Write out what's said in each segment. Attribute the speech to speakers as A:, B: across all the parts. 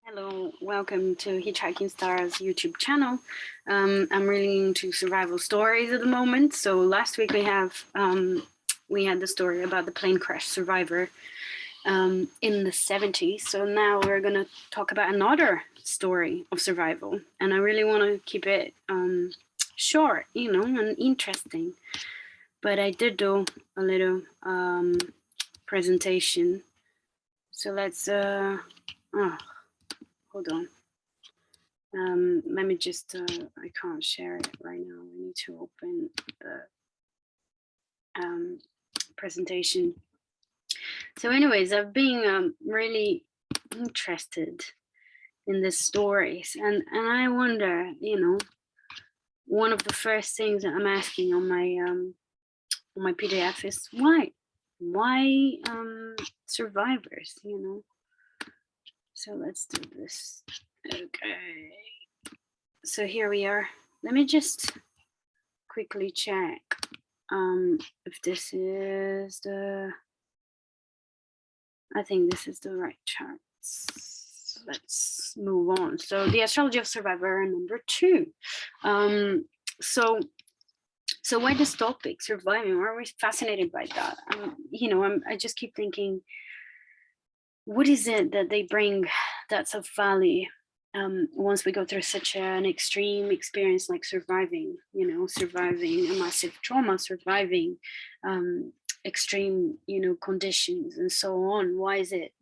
A: Hello, welcome to Hitchhiking Stars YouTube channel. I'm really into survival stories at the moment. So last week we had the story about the plane crash survivor in the 70s. So now we're gonna talk about another story of survival, and I really want to keep it short, and interesting. But I did do a little presentation. So let's hold on. Let me just, I can't share it right now. I need to open the presentation. So anyways, I've been really interested in the stories, and I wonder, one of the first things that I'm asking on my PDF is why survivors, So let's do this. Okay. So here we are. Let me just quickly check if this is I think this is the right charts. Let's move on. So the Astrology of Survival number 2. So why this topic, surviving? Why are we fascinated by that? I just keep thinking, what is it that they bring that's of value once we go through such an extreme experience like surviving a massive trauma, surviving extreme, conditions and so on? What is it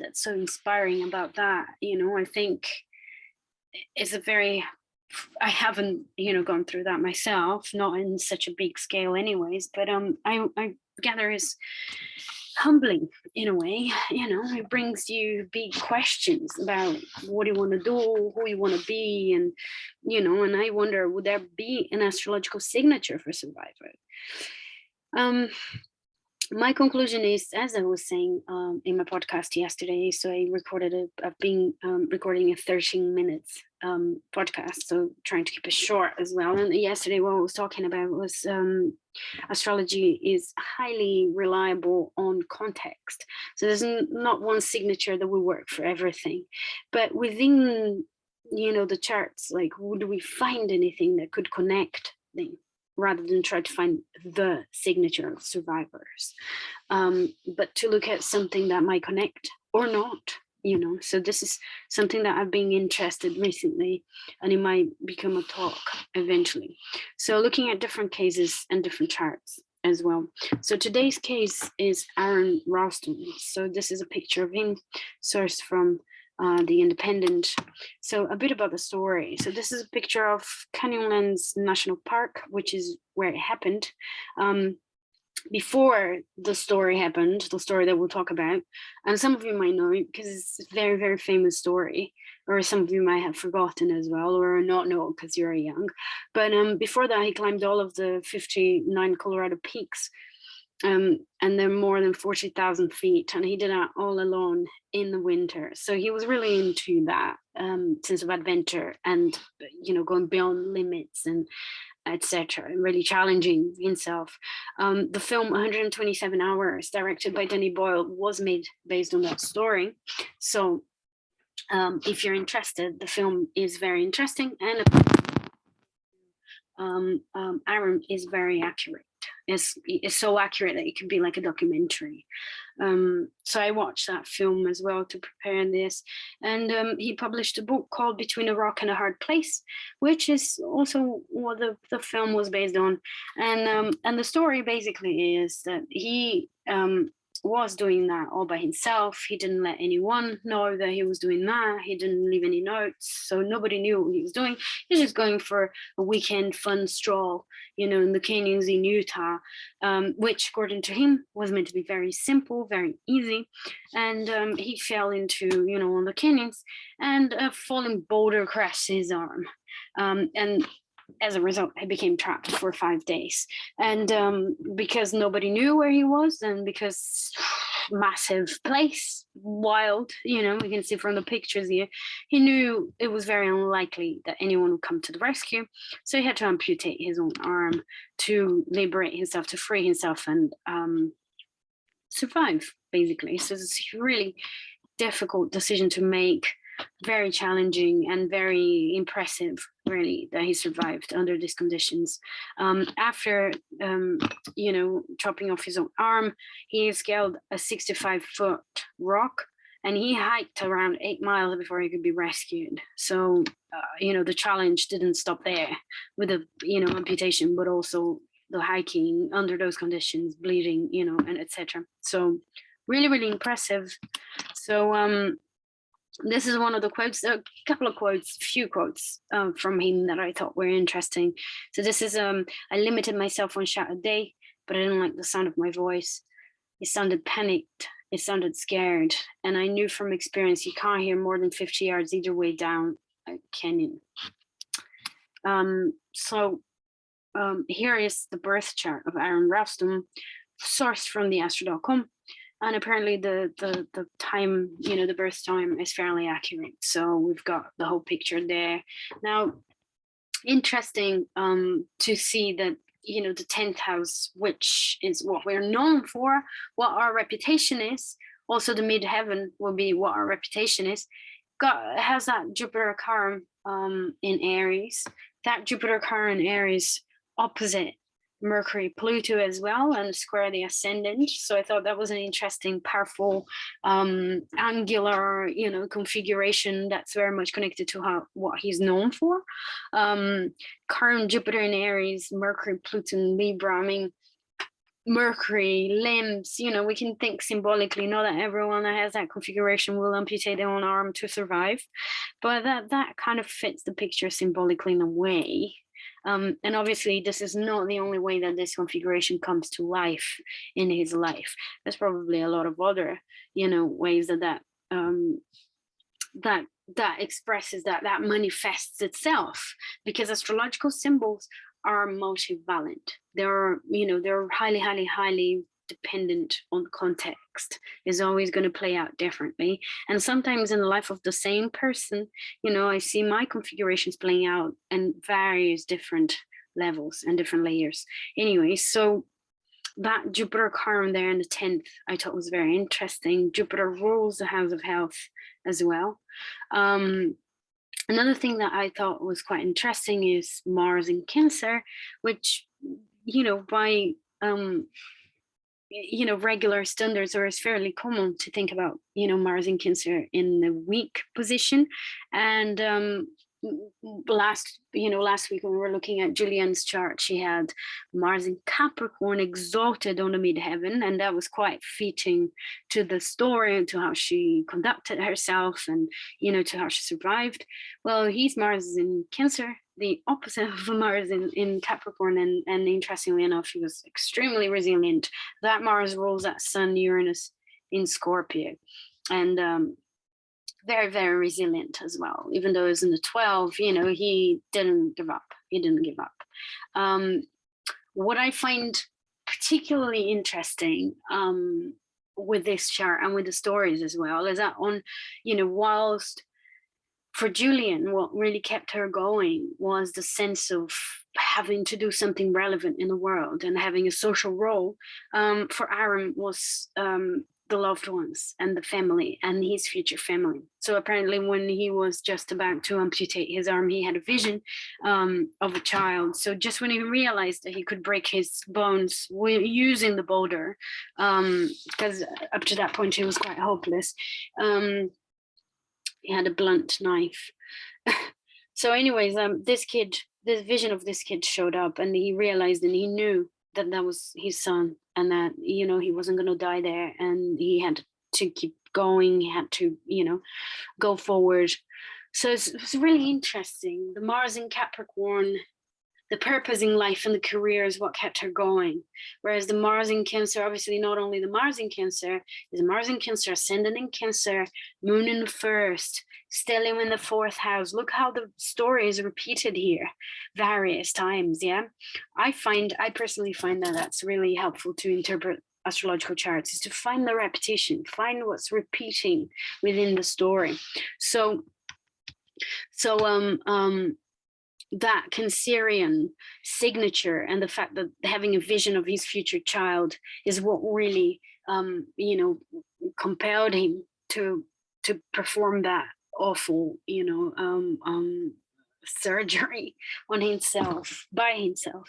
A: that's so inspiring about that? I think it's I haven't, gone through that myself, not in such a big scale anyways, but I gather is humbling in a way. It brings you big questions about what you want to do, who you want to be, and and I wonder, would there be an astrological signature for survivor? My conclusion is, as I was saying in my podcast yesterday, so I've been recording a 13 minutes podcast, so trying to keep it short as well. And yesterday what I was talking about was astrology is highly reliable on context. So there's not one signature that will work for everything. But within, the charts, like, would we find anything that could connect them, rather than try to find the signature of survivors, but to look at something that might connect or not, So this is something that I've been interested recently, and it might become a talk eventually. So looking at different cases and different charts as well. So today's case is Aron Ralston. So this is a picture of him sourced from the Independent. So a bit about the story. So this is a picture of Canyonlands National Park, which is where it happened. Before the story happened, the story that we'll talk about, and some of you might know it because it's a very, very famous story, or some of you might have forgotten as well, or not know because you're young. But before that, he climbed all of the 59 Colorado peaks, and they're more than 40,000 feet, and he did that all alone in the winter. So he was really into that sense of adventure and, going beyond limits and etc., and really challenging himself. The film 127 Hours, directed by Danny Boyle, was made based on that story. So if you're interested, the film is very interesting, and Aron is very accurate. It's so accurate that it could be like a documentary. So I watched that film as well to prepare this, and he published a book called Between a Rock and a Hard Place, which is also what the film was based on. And the story basically is that he was doing that all by himself. He didn't let anyone know that he was doing that. He didn't leave any notes, so nobody knew what he was doing. He was just going for a weekend fun stroll, in the canyons in Utah, which, according to him, was meant to be very simple, very easy. And he fell into, one of the canyons, and a falling boulder crashed his arm. And as a result, he became trapped for 5 days. And because nobody knew where he was, and because massive place, wild, we can see from the pictures here, he knew it was very unlikely that anyone would come to the rescue. So he had to amputate his own arm to liberate himself, to free himself, and survive, basically. So it's really difficult decision to make, very challenging and very impressive, really, that he survived under these conditions. After, chopping off his own arm, he scaled a 65-foot rock, and he hiked around 8 miles before he could be rescued. So, the challenge didn't stop there with the, amputation, but also the hiking under those conditions, bleeding, and etc. So really, really impressive. So this is one of the quotes, a couple of quotes, few quotes from him that I thought were interesting. So this is, I limited myself one shot a day, but I didn't like the sound of my voice. It sounded panicked. It sounded scared. And I knew from experience, you can't hear more than 50 yards either way down a canyon. Here is the birth chart of Aron Ralston, sourced from the astro.com. And apparently the time, the birth time is fairly accurate. So we've got the whole picture there. Now, interesting to see that, the 10th house, which is what we're known for, what our reputation is. Also the midheaven will be what our reputation is. Has that Jupiter Chiron in Aries. That Jupiter Chiron in Aries opposite Mercury, Pluto as well, and square the ascendant. So I thought that was an interesting, powerful, angular, configuration that's very much connected to what he's known for. Current Jupiter in Aries, Mercury, Pluto, Libra. I mean, Mercury, limbs, we can think symbolically. Not that everyone that has that configuration will amputate their own arm to survive, but that kind of fits the picture symbolically in a way. And obviously this is not the only way that this configuration comes to life in his life. There's probably a lot of other, ways that expresses that manifests itself, because astrological symbols are multivalent. They're highly dependent on context. Is always going to play out differently. And sometimes in the life of the same person, I see my configurations playing out in various different levels and different layers. Anyway, so that Jupiter Chiron there in the 10th, I thought was very interesting. Jupiter rules the house of health as well. Another thing that I thought was quite interesting is Mars in Cancer, which, by regular standards, or is fairly common to think about, Mars in Cancer in the weak position. And last week when we were looking at Julian's chart, she had Mars in Capricorn exalted on the midheaven, and that was quite fitting to the story and to how she conducted herself and, to how she survived. Well, Mars is in Cancer, the opposite of Mars in Capricorn, and interestingly enough, she was extremely resilient. That Mars rules that Sun Uranus in Scorpio, and very, very resilient as well. Even though it was in the 12, he didn't give up. What I find particularly interesting with this chart and with the stories as well is that whilst for Julian, what really kept her going was the sense of having to do something relevant in the world and having a social role. For Aron was the loved ones and the family and his future family. So apparently when he was just about to amputate his arm, he had a vision of a child. So just when he realized that he could break his bones using the boulder, because up to that point he was quite hopeless, he had a blunt knife. So anyways, this vision of this kid showed up, and he realized and he knew that was his son, and that, he wasn't going to die there, and he had to keep going. He had to, go forward. So it's really interesting. The Mars in Capricorn, the purpose in life and the career is what kept her going. Whereas the Mars in Cancer, obviously not only the Mars in Cancer, is Mars in Cancer, Ascendant in Cancer, Moon in the 1st, stellium in the 4th house. Look how the story is repeated here various times, yeah? I personally find that that's really helpful to interpret astrological charts, is to find the repetition, find what's repeating within the story. So that Cancerian signature and the fact that having a vision of his future child is what really, compelled him to to perform that awful, surgery on himself, by himself.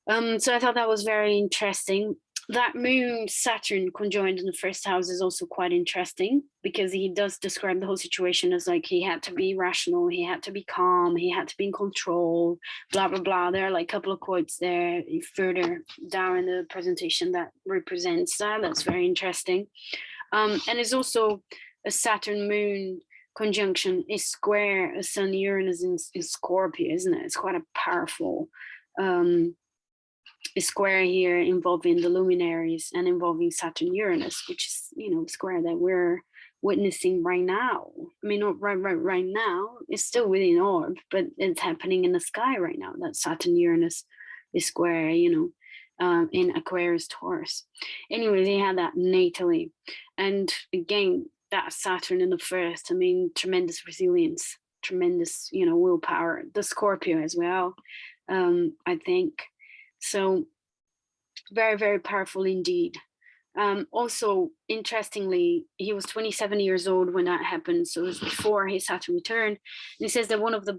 A: So I thought that was very interesting. That moon Saturn conjoined in the first house is also quite interesting, because he does describe the whole situation as like he had to be rational, he had to be calm, he had to be in control, blah blah blah. There are like a couple of quotes there further down in the presentation that represents that. That's very interesting. And it's also a Saturn moon conjunction is square a Sun Uranus in Scorpio, isn't it? It's quite a powerful square here, involving the luminaries and involving Saturn Uranus, which is square that we're witnessing right now. I mean, not right now, it's still within orb, but it's happening in the sky right now, that Saturn Uranus is square, in Aquarius Taurus. Anyways, he had that natally, and again, that Saturn in the first, I mean, tremendous resilience, tremendous willpower. The Scorpio as well, I think. So very, very powerful indeed. Also, interestingly, he was 27 years old when that happened. So it was before his Saturn return. And he says that one of the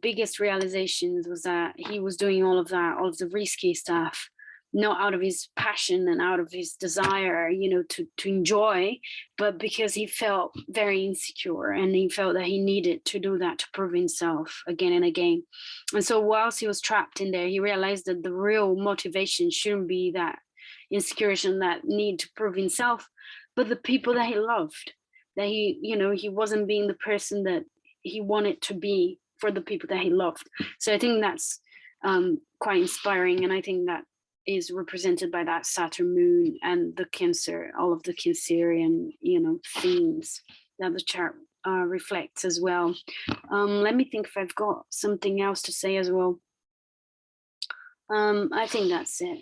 A: biggest realizations was that he was doing all of the risky stuff, not out of his passion and out of his desire, to enjoy, but because he felt very insecure and he felt that he needed to do that to prove himself again and again. And so whilst he was trapped in there, he realized that the real motivation shouldn't be that insecurity and that need to prove himself, but the people that he loved, that he wasn't being the person that he wanted to be for the people that he loved. So I think that's quite inspiring, and I think that is represented by that Saturn moon and the Cancer, all of the Cancerian, themes that the chart reflects as well. Let me think if I've got something else to say as well. I think that's it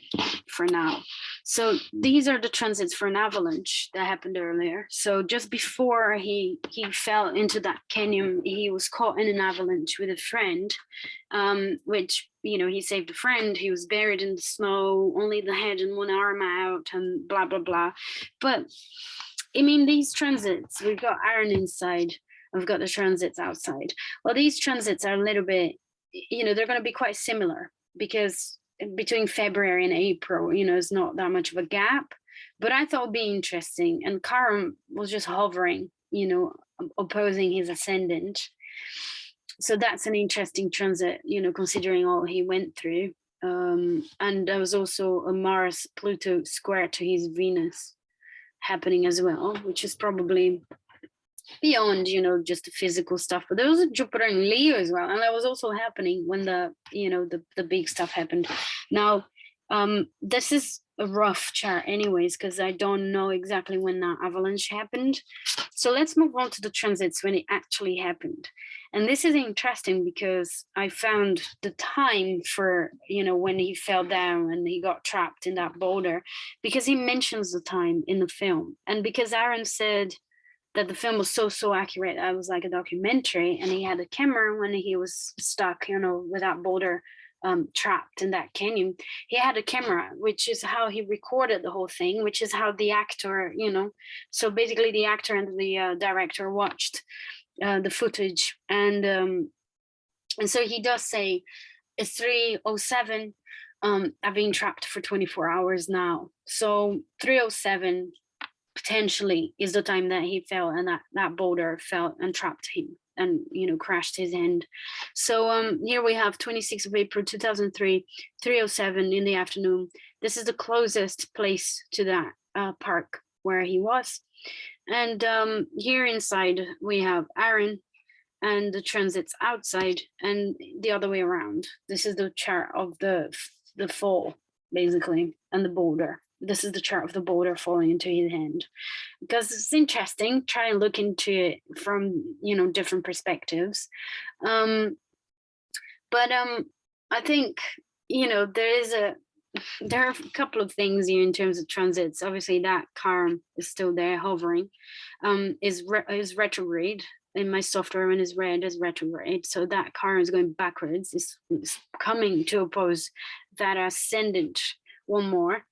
A: for now. So these are the transits for an avalanche that happened earlier. So just before he fell into that canyon, he was caught in an avalanche with a friend, which, he saved a friend. He was buried in the snow, only the head and one arm out, and blah, blah, blah. But, I mean, these transits, we've got Aron inside, we've got the transits outside. Well, these transits are a little bit, they're going to be quite similar, because between February and April, it's not that much of a gap. But I thought it'd be interesting. And Chiron was just hovering, opposing his ascendant. So that's an interesting transit, considering all he went through. And there was also a Mars-Pluto square to his Venus happening as well, which is probably beyond just the physical stuff. But there was a Jupiter in Leo as well, and that was also happening when the big stuff happened. Now this is a rough chart anyways, because I don't know exactly when that avalanche happened. So let's move on to the transits when it actually happened. And this is interesting because I found the time for when he fell down and he got trapped in that boulder, because he mentions the time in the film, and because Aron said that the film was so accurate. I was like a documentary, and he had a camera when he was stuck, with that boulder, trapped in that canyon. He had a camera, which is how he recorded the whole thing, which is how the actor, so basically the actor and the director watched the footage, and so he does say it's 3:07. I've been trapped for 24 hours now. So 3:07 potentially is the time that he fell, and that boulder fell and trapped him and crashed his hand. So here we have 26th of April 2003, 3:07 in the afternoon. This is the closest place to that park where he was. And here inside we have Aron and the transits outside, and the other way around. This is the chart of the fall, basically, and the boulder. This is the chart of the boulder falling into his hand, because it's interesting. Try and look into it from different perspectives. But I think there are a couple of things here in terms of transits. Obviously, that Chiron is still there hovering, is retrograde in my software, and is read as retrograde. So that Chiron is going backwards. Is coming to oppose that ascendant one more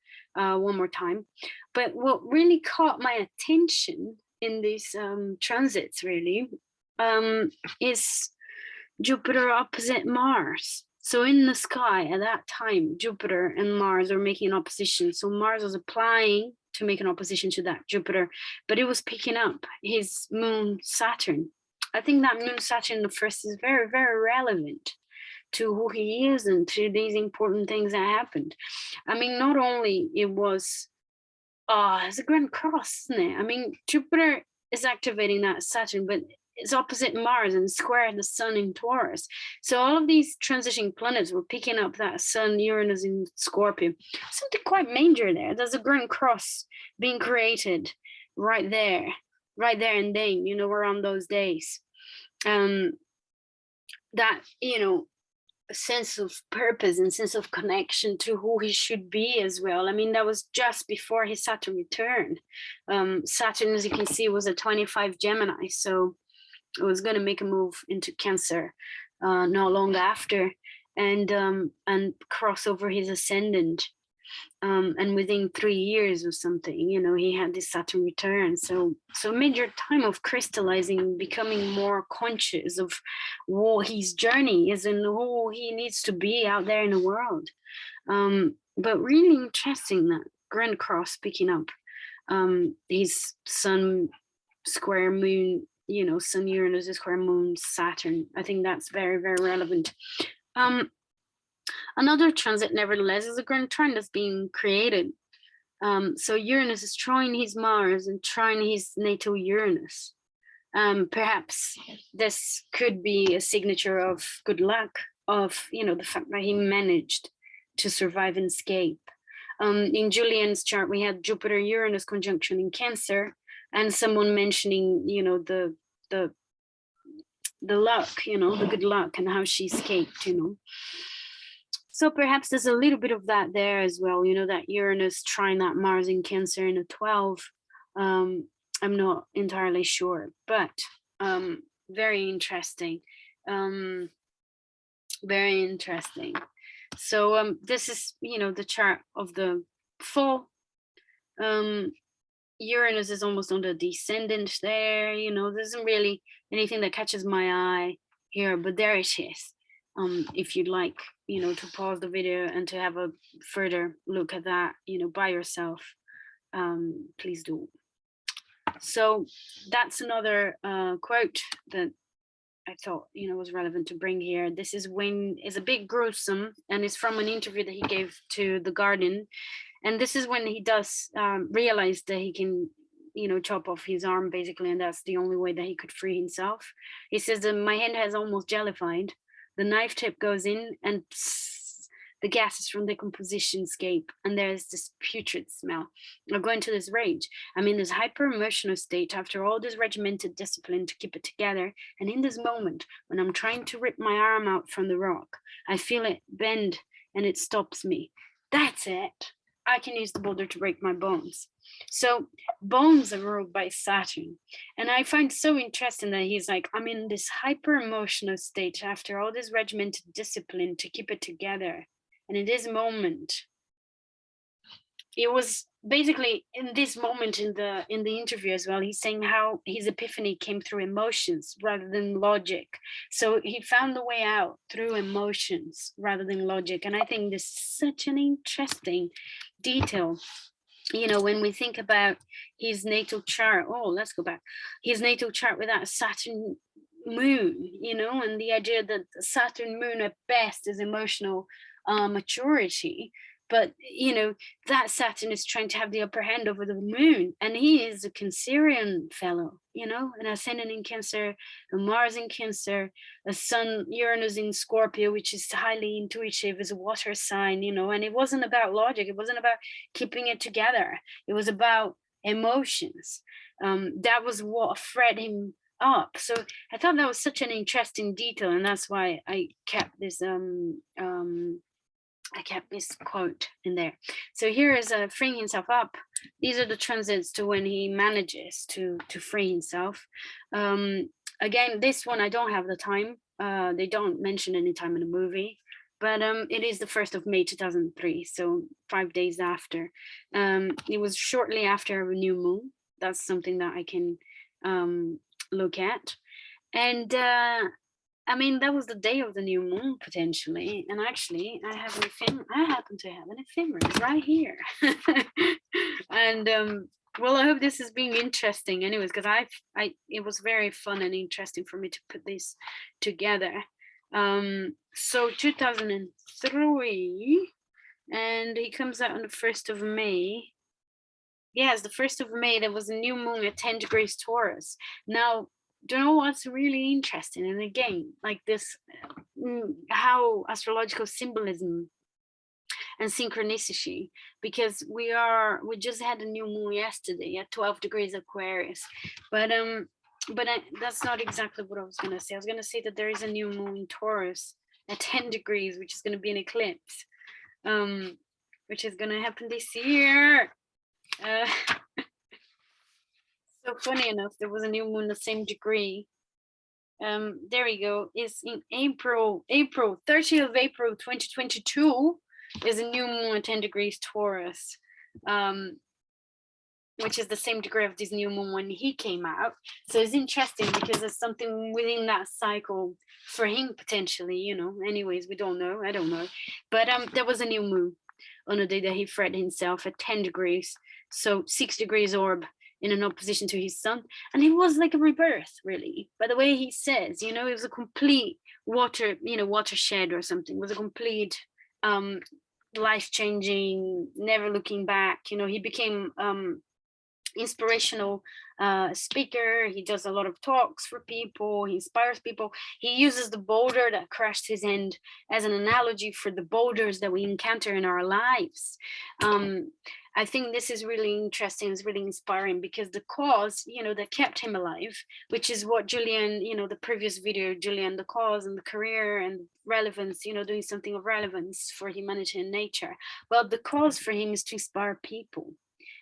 A: time. But what really caught my attention in these transits really is Jupiter opposite Mars. So in the sky at that time, Jupiter and Mars are making an opposition. So Mars was applying to make an opposition to that Jupiter, but it was picking up his moon Saturn. I think that moon Saturn the first is very, very relevant to who he is and to these important things that happened. I mean, not only it was, it's a grand cross, isn't it? I mean, Jupiter is activating that Saturn, but it's opposite Mars and square the Sun in Taurus. So all of these transitioning planets were picking up that Sun, Uranus in Scorpio. Something quite major there. There's a grand cross being created right there and then, you know, around those days. That, you know, a sense of purpose and sense of connection to who he should be as well. I mean, that was just before his Saturn return. Saturn, as you can see, was a 25 Gemini, so it was going to make a move into Cancer not long after, and cross over his ascendant. And within 3 years or something, you know, he had this Saturn return. So major time of crystallizing, becoming more conscious of what his journey is and who he needs to be out there in the world. But really interesting that Grand Cross picking up his Sun square moon, you know, Sun Uranus square moon Saturn. I think that's very, very relevant. Another transit, nevertheless, is a grand trine that's being created. So Uranus is trying his Mars and trying his natal Uranus. Perhaps this could be a signature of good luck, of, you know, the fact that he managed to survive and escape. In Julian's chart, we had Jupiter-Uranus conjunction in Cancer, and someone mentioning, you know, the luck, you know, the good luck and how she escaped, you know. So perhaps there's a little bit of that there as well, you know, that Uranus trying that Mars in Cancer in a 12. I'm not entirely sure, but very interesting. Very interesting. So this is, you know, the chart of the fall. Uranus is almost on the descendant there, you know, there isn't really anything that catches my eye here, but there it is. If you'd like, you know, to pause the video and to have a further look at that, you know, by yourself, please do. So that's another quote that I thought, you know, was relevant to bring here. This is when it's a bit gruesome, and it's from an interview that he gave to The Guardian. And this is when he does realize that he can, you know, chop off his arm basically, and that's the only way that he could free himself. He says that my hand has almost jellified. The knife tip goes in and the gases from decomposition escape, and there's this putrid smell. I go into this rage. I'm in this hyper-emotional state after all this regimented discipline to keep it together, and in this moment, when I'm trying to rip my arm out from the rock, I feel it bend and it stops me. That's it. I can use the boulder to break my bones. So bones are ruled by Saturn. And I find so interesting that he's like, I'm in this hyper emotional state after all this regimented discipline to keep it together. And in this moment, it was basically in this moment in the interview as well, he's saying how his epiphany came through emotions rather than logic. So he found the way out through emotions rather than logic. And I think this is such an interesting detail. You know, when we think about his natal chart, let's go back. His natal chart with that Saturn moon, you know, and the idea that the Saturn moon at best is emotional maturity. But, you know, that Saturn is trying to have the upper hand over the moon. And he is a Cancerian fellow, you know, an ascendant in Cancer, a Mars in Cancer, a Sun, Uranus in Scorpio, which is highly intuitive, is a water sign, you know, and it wasn't about logic. It wasn't about keeping it together. It was about emotions. That was what fed him up. So I thought that was such an interesting detail. And that's why I kept this quote in there. So here is freeing himself up. These are the transits to when he manages to free himself. Again, this one I don't have the time. They don't mention any time in the movie, but it is the 1st of May 2003, so 5 days after. It was shortly after a new moon. that's something that I can look at. And I mean, that was the day of the new moon potentially, and actually I happen to have an ephemeris right here. And well, I hope this is being interesting anyways, because it was very fun and interesting for me to put this together. So 2003, and it comes out on the 1st of May. Yes, the 1st of May, there was a new moon at 10 degrees Taurus. Now, do you know what's really interesting? And again, like this, how astrological symbolism and synchronicity, because we just had a new moon yesterday at 12 degrees Aquarius, but that's not exactly what I was going to say. I was going to say that there is a new moon in Taurus at 10 degrees, which is going to be an eclipse, which is going to happen this year. So funny enough, there was a new moon the same degree. There we go. It's in April 30th of April 2022 is a new moon at 10 degrees Taurus, which is the same degree of this new moon when he came out. So it's interesting because there's something within that cycle for him potentially, you know. Anyways, we don't know. I don't know. But there was a new moon on the day that he fed himself at 10 degrees. So 6 degrees orb in an opposition to his sun, and it was like a rebirth, really. By the way he says, you know, it was a complete watershed or something. It was a complete life-changing, never looking back. You know, he became inspirational speaker. He does a lot of talks for people. He inspires people. He uses the boulder that crashed his end as an analogy for the boulders that we encounter in our lives. I think this is really interesting. It's really inspiring because the cause, you know, that kept him alive, which is what Julian, you know, the previous video, Julian, the cause and the career and relevance, you know, doing something of relevance for humanity and nature. Well, the cause for him is to inspire people,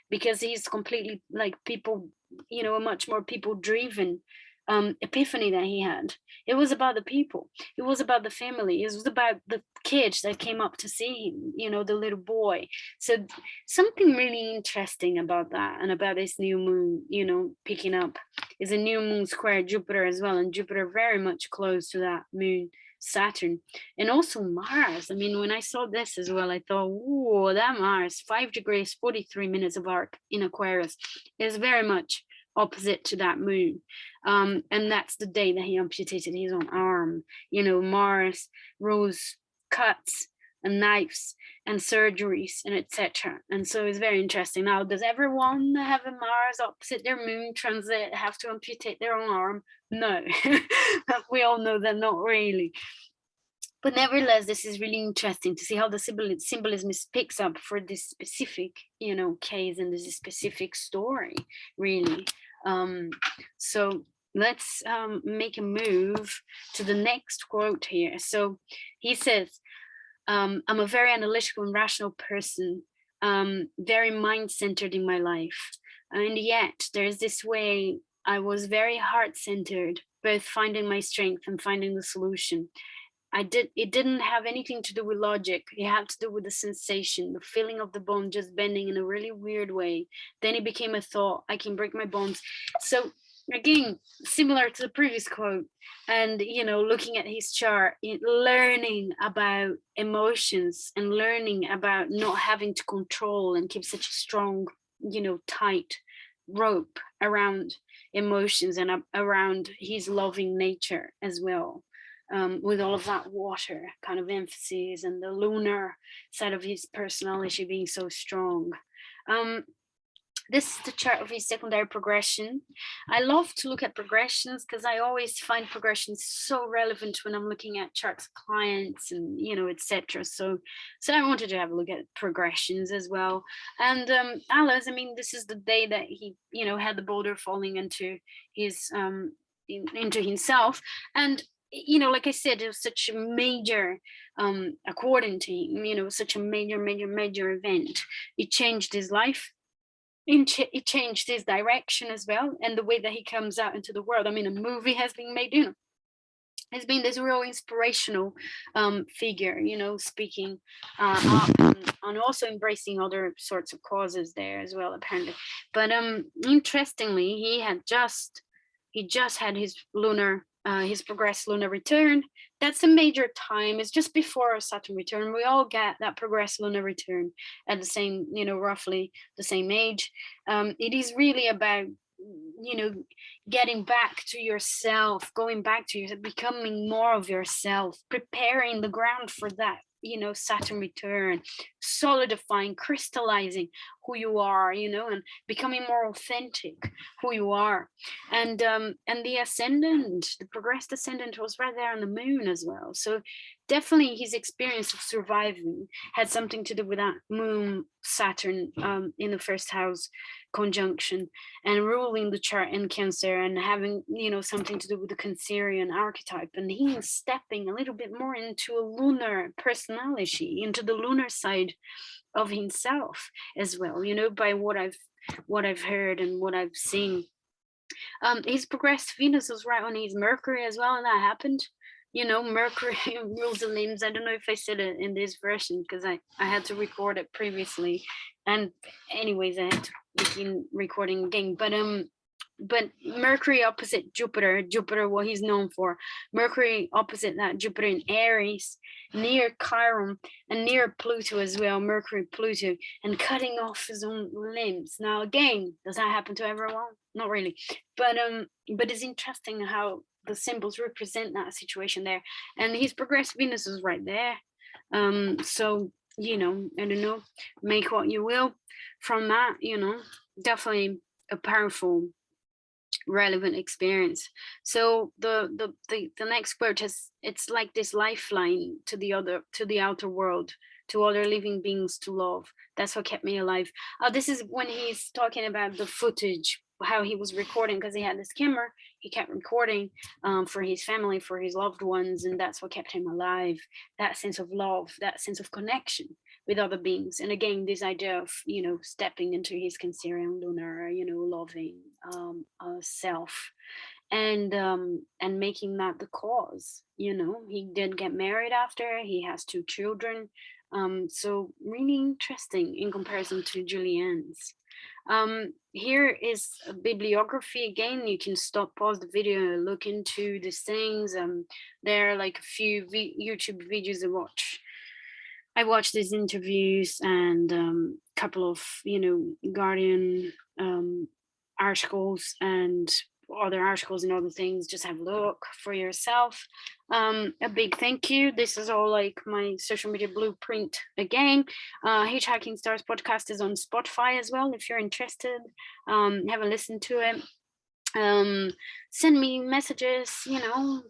A: because he's completely like people, you know, a much more people driven epiphany that he had. It was about the people. It was about the family. It was about the kids that came up to see him, you know, the little boy. So something really interesting about that, and about this new moon, you know, picking up, is a new moon square Jupiter as well, and Jupiter very much close to that moon Saturn, and also Mars. I mean, when I saw this as well, I thought, whoa, that Mars, 5 degrees, 43 minutes of arc in Aquarius, is very much opposite to that moon. And that's the day that he amputated his own arm. You know, Mars rules cuts and knives and surgeries and etc. And so it's very interesting. Now, does everyone have a Mars opposite their moon transit have to amputate their own arm? No. We all know that not really. But nevertheless, this is really interesting to see how the symbolism picks up for this specific, you know, case and this specific story, really. So let's make a move to the next quote here. So he says, I'm a very analytical and rational person, very mind-centered in my life. And yet there's this way I was very heart-centered, both finding my strength and finding the solution. It didn't have anything to do with logic. It had to do with the sensation, the feeling of the bone just bending in a really weird way. Then it became a thought, I can break my bones. So again, similar to the previous quote, and, you know, looking at his chart, learning about emotions and learning about not having to control and keep such a strong, you know, tight rope around emotions and around his loving nature as well. With all of that water kind of emphasis and the lunar side of his personality being so strong. This is the chart of his secondary progression. I love to look at progressions because I always find progressions so relevant when I'm looking at charts of clients and, you know, etc. So I wanted to have a look at progressions as well. And Alice, I mean, this is the day that he, you know, had the boulder falling into his into himself. And, you know, like I said, it was such a major, according to him, you know, such a major event. It changed his life. It changed his direction as well, and the way that he comes out into the world. I mean, a movie has been made, you know, has been this real inspirational figure, you know, speaking up and also embracing other sorts of causes there as well, apparently. But interestingly, he just had his progressed lunar return. That's a major time. It's just before Saturn return. We all get that progressed lunar return at the same, you know, roughly the same age. It is really about, you know, getting back to yourself, going back to yourself, becoming more of yourself, preparing the ground for that, you know, Saturn return, solidifying, crystallizing who you are, you know, and becoming more authentic who you are. And the ascendant, the progressed ascendant, was right there on the moon as well. So definitely his experience of surviving had something to do with that moon Saturn in the first house conjunction, and ruling the chart in Cancer, and having, you know, something to do with the Cancerian archetype. And he is stepping a little bit more into a lunar personality, into the lunar side of himself as well, you know, by what I've heard and what I've seen. His progressed Venus was right on his Mercury as well, and that happened. You know, Mercury rules the limbs. I don't know if I said it in this version because I had to record it previously, and anyways, I had to begin recording again. But Mercury opposite Jupiter, what he's known for, Mercury opposite that, Jupiter in Aries, near Chiron and near Pluto as well, Mercury, Pluto, and cutting off his own limbs. Now again, does that happen to everyone? Not really, but it's interesting how the symbols represent that situation there. And his progressed Venus is right there. So, you know, I don't know, make what you will from that, you know, definitely a powerful, relevant experience. So the next quote is, it's like this lifeline to the outer world, to other living beings to love. That's what kept me alive. This is when he's talking about the footage, how he was recording, because he had this camera, he kept recording for his family, for his loved ones, and that's what kept him alive. That sense of love, that sense of connection with other beings. And again, this idea of, you know, stepping into his Cancerian lunar, you know, loving self, and making that the cause. You know, he did get married after, he has 2 children. So really interesting in comparison to Julianne's. Here is a bibliography again. You can stop, pause the video, look into these things. There are like a few YouTube videos I watched these interviews, and a couple of, you know, Guardian articles and other articles and other things. Just have a look for yourself. A big thank you. This is all like my social media blueprint again. Hitchhiking Stars podcast is on Spotify as well, if you're interested. Have a listen to it. Send me messages, you know,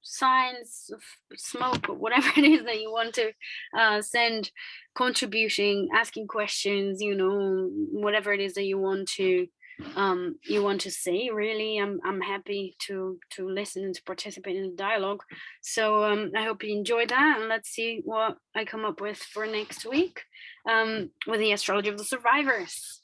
A: signs of smoke or whatever it is that you want to send, contributing, asking questions, you know, whatever it is that you want to say. Really, I'm happy to listen and to participate in the dialogue. So I hope you enjoyed that, and let's see what I come up with for next week with the Astrology of the Survivors.